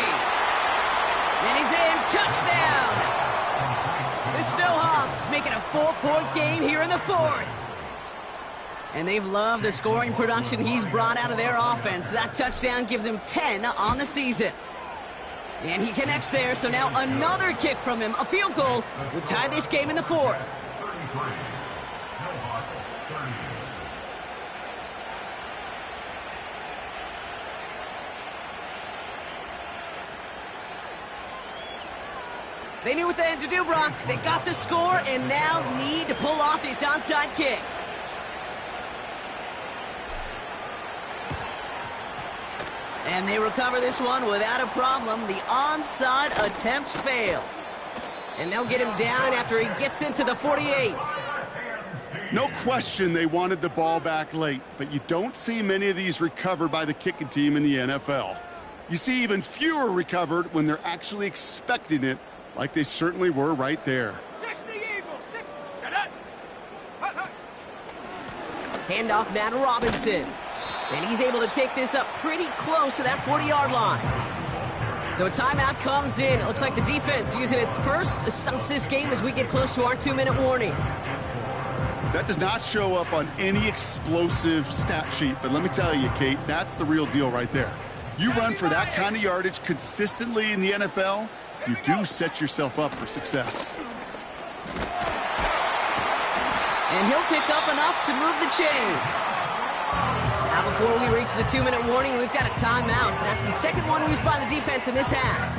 And he's in. Touchdown. The Snowhawks make it a 4-point game here in the 4th. And they've loved the scoring production he's brought out of their offense. That touchdown gives him 10 on the season. And he connects there, so now another kick from him. A field goal would tie this game in the 4th. They knew what they had to do, Brock. They got the score and now need to pull off this onside kick. And they recover this one without a problem. The onside attempt fails. And they'll get him down after he gets into the 48. No question they wanted the ball back late, but you don't see many of these recovered by the kicking team in the NFL. You see even fewer recovered when they're actually expecting it, like they certainly were right there. 60 Eagles. Shut up. Hut. Handoff now to Robinson. And he's able to take this up pretty close to that 40-yard line. So a timeout comes in. It looks like the defense using its first stops this game as we get close to our 2-minute warning. That does not show up on any explosive stat sheet, but let me tell you, Kate, that's the real deal right there. You run for that kind of yardage consistently in the NFL, you do set yourself up for success. And he'll pick up enough to move the chains. Now before we reach the 2-minute warning, we've got a timeout. That's the second one used by the defense in this half.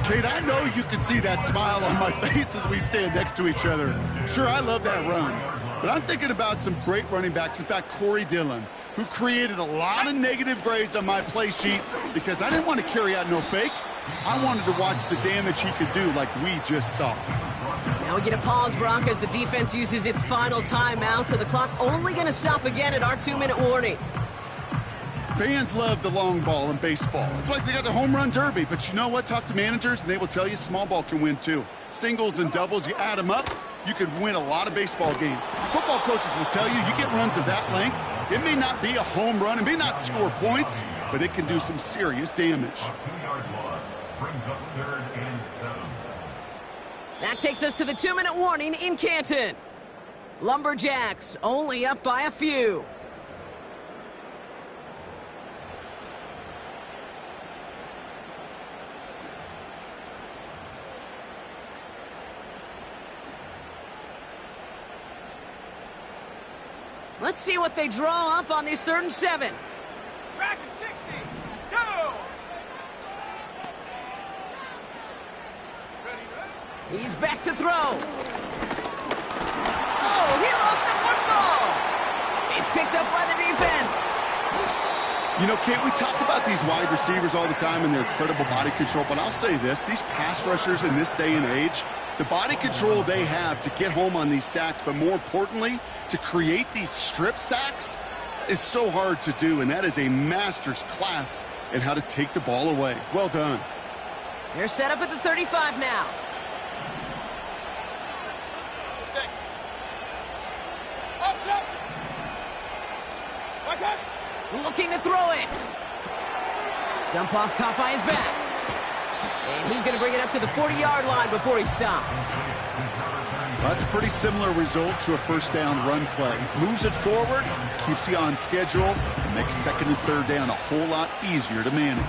Kate, I know you can see that smile on my face as we stand next to each other. Sure, I love that run, but I'm thinking about some great running backs. In fact, Corey Dillon, who created a lot of negative grades on my play sheet because I didn't want to carry out no fake. I wanted to watch the damage he could do like we just saw. Now we get a pause, Brock, as the defense uses its final timeout, so the clock only going to stop again at our 2-minute warning. Fans love the long ball in baseball. It's like they got the home run derby, but you know what? Talk to managers, and they will tell you small ball can win too. Singles and doubles, you add them up, you could win a lot of baseball games. Football coaches will tell you, you get runs of that length, it may not be a home run, it may not score points, but it can do some serious damage. A 2-yard loss brings up 3rd and 7. That takes us to the 2-minute warning in Canton. Lumberjacks only up by a few. Let's see what they draw up on this 3rd and 7. Track at 60. Go. Ready. He's back to throw. Oh, he lost the football. It's picked up by the defense. You know, Kate, we talk about these wide receivers all the time and their incredible body control, but I'll say this, these pass rushers in this day and age, the body control they have to get home on these sacks, but more importantly, to create these strip sacks is so hard to do, and that is a master's class in how to take the ball away. Well done. They're set up at the 35 now. Up, Looking to throw it. Dump off caught by his back. And he's going to bring it up to the 40-yard line before he stopped. Well, that's a pretty similar result to a first down run play. Moves it forward, keeps you on schedule, and makes second and third down a whole lot easier to manage.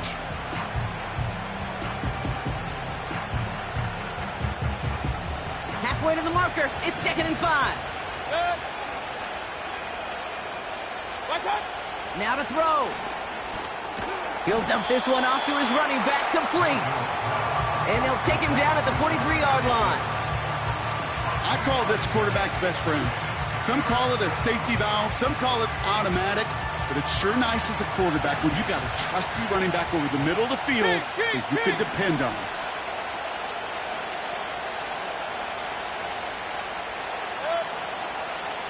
Halfway to the marker, it's 2nd and 5. Now to throw. He'll dump this one off to his running back, complete. And they'll take him down at the 43-yard line. I call this quarterback's best friend. Some call it a safety valve, some call it automatic, but it's sure nice as a quarterback when you got a trusty running back over the middle of the field that you can depend on.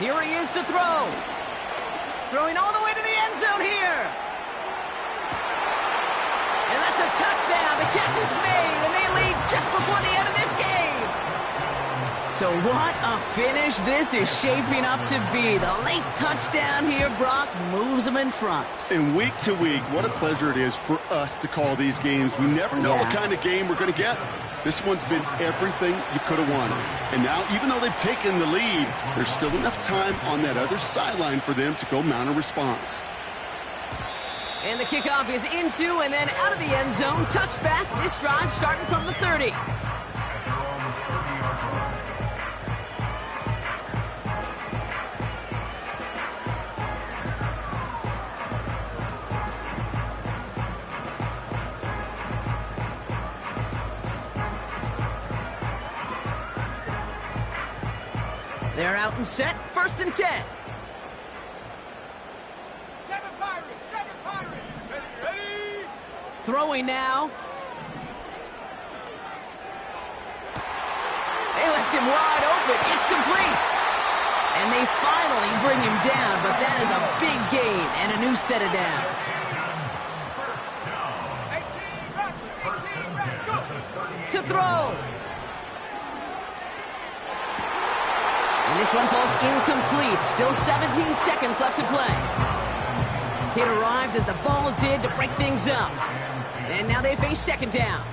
Here he is to throw. Throwing all the way to the end zone here. And that's a touchdown. The catch is made, and they lead just before the end of this game. So what a finish this is shaping up to be. The late touchdown here, Brock, moves them in front. And week to week, what a pleasure it is for us to call these games. We never know what kind of game we're going to get. This one's been everything you could have wanted. And now, even though they've taken the lead, there's still enough time on that other sideline for them to go mount a response. And the kickoff is into and then out of the end zone. Touchback. This drive starting from the 30. They're out and set. 1st and 10. 7 Pirates. Ready. Throwing now. They left him wide open. It's complete. And they finally bring him down, but that is a big gain and a new set of downs. 18 back, go. To throw. And this one falls incomplete. Still 17 seconds left to play. It arrived as the ball did to break things up. And now they face 2nd down.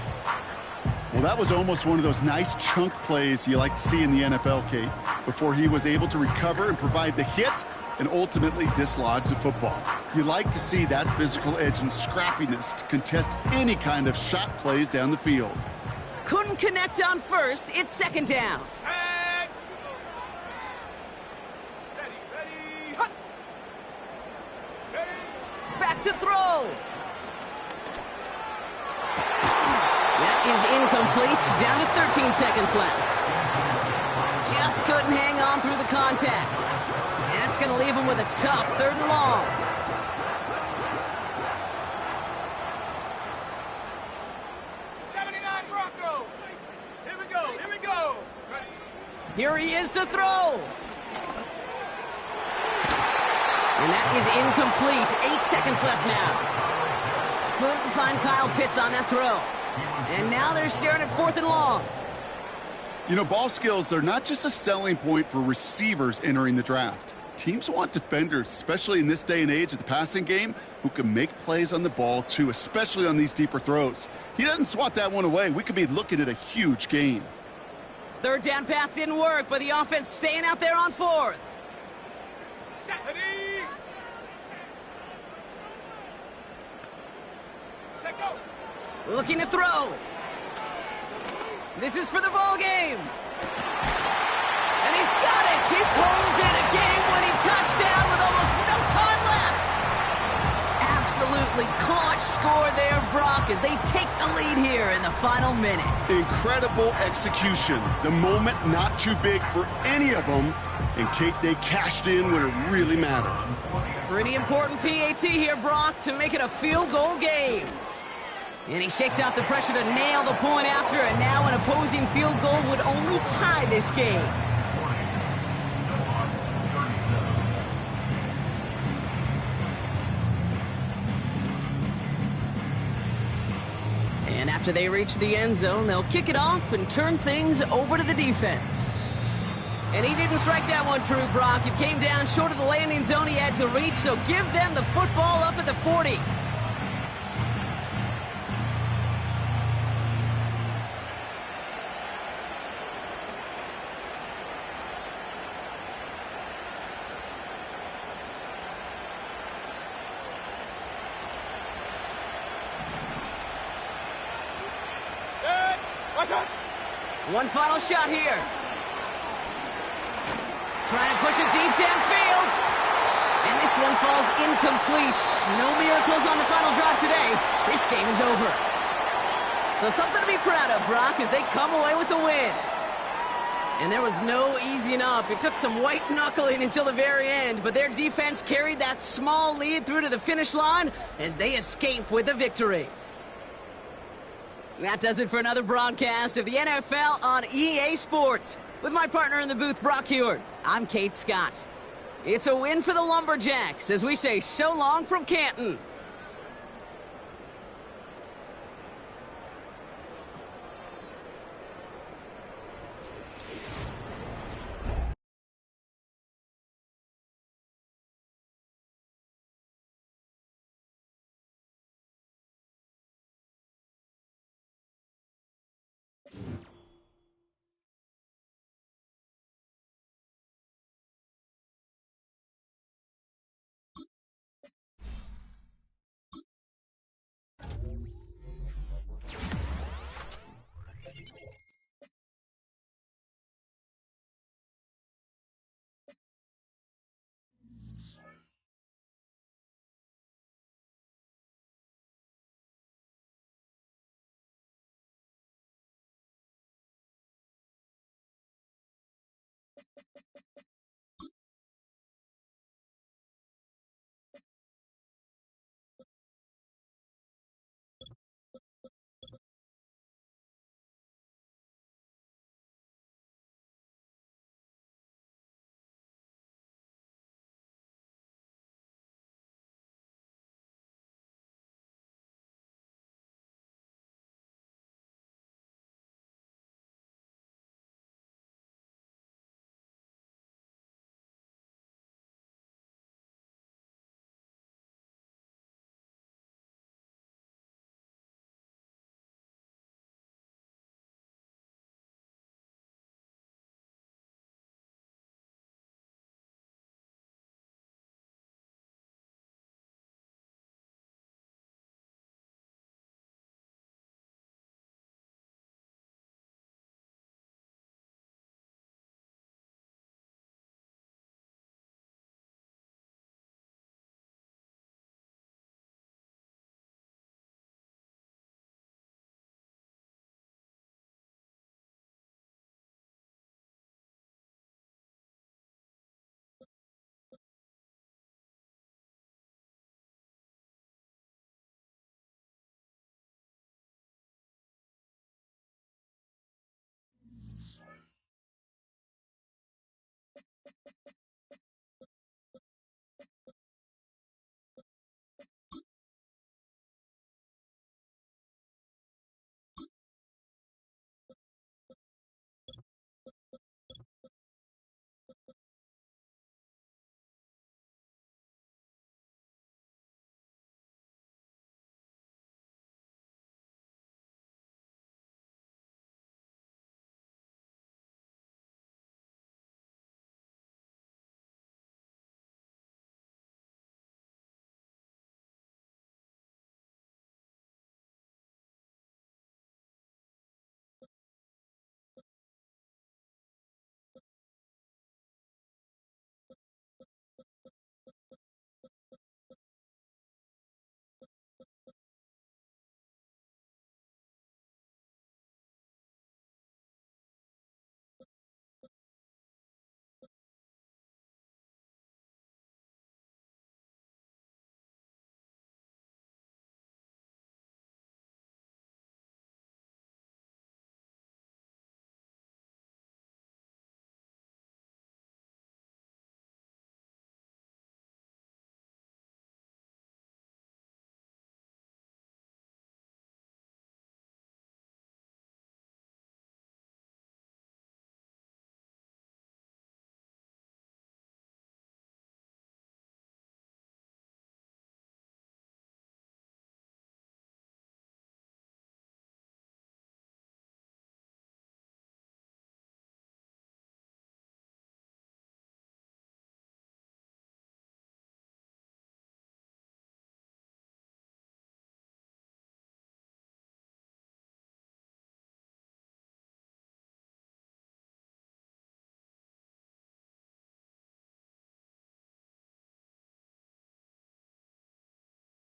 Well, that was almost one of those nice chunk plays you like to see in the NFL, Kate, before he was able to recover and provide the hit and ultimately dislodge the football. You like to see that physical edge and scrappiness to contest any kind of shot plays down the field. Couldn't connect on first. It's 2nd down. Back to throw. That is incomplete. Down to 13 seconds left. Just couldn't hang on through the contact. And that's going to leave him with a tough 3rd and long. Bronco. Here we go. Ready. Here he is to throw. And that is incomplete. 8 seconds left now. Couldn't find Kyle Pitts on that throw. And now they're staring at 4th and long. You know, ball skills are not just a selling point for receivers entering the draft. Teams want defenders, especially in this day and age of the passing game, who can make plays on the ball too, especially on these deeper throws. He doesn't swat that one away. We could be looking at a huge gain. 3rd down pass didn't work, but the offense staying out there on 4th. Ready. Set, go. Looking to throw. This is for the ball game. And he's got it. He pulls in a game-winning touchdown with almost no time left. Absolutely clutch score there, Brock, as they take the lead here in the final minute. Incredible execution. The moment not too big for any of them. And Kate, they cashed in when it really mattered. Pretty important PAT here, Brock, to make it a field goal game. And he shakes out the pressure to nail the point after, and now an opposing field goal would only tie this game. And after they reach the end zone, they'll kick it off and turn things over to the defense. And he didn't strike that one true, Brock. It came down short of the landing zone he had to reach, so give them the football up at the 40. One final shot here. Trying to push it deep downfield. And this one falls incomplete. No miracles on the final drive today. This game is over. So something to be proud of, Brock, as they come away with the win. And there was no easing up. It took some white knuckling until the very end, but their defense carried that small lead through to the finish line as they escape with a victory. That does it for another broadcast of the NFL on EA Sports. With my partner in the booth, Brock Heward, I'm Kate Scott. It's a win for the Lumberjacks as we say so long from Canton.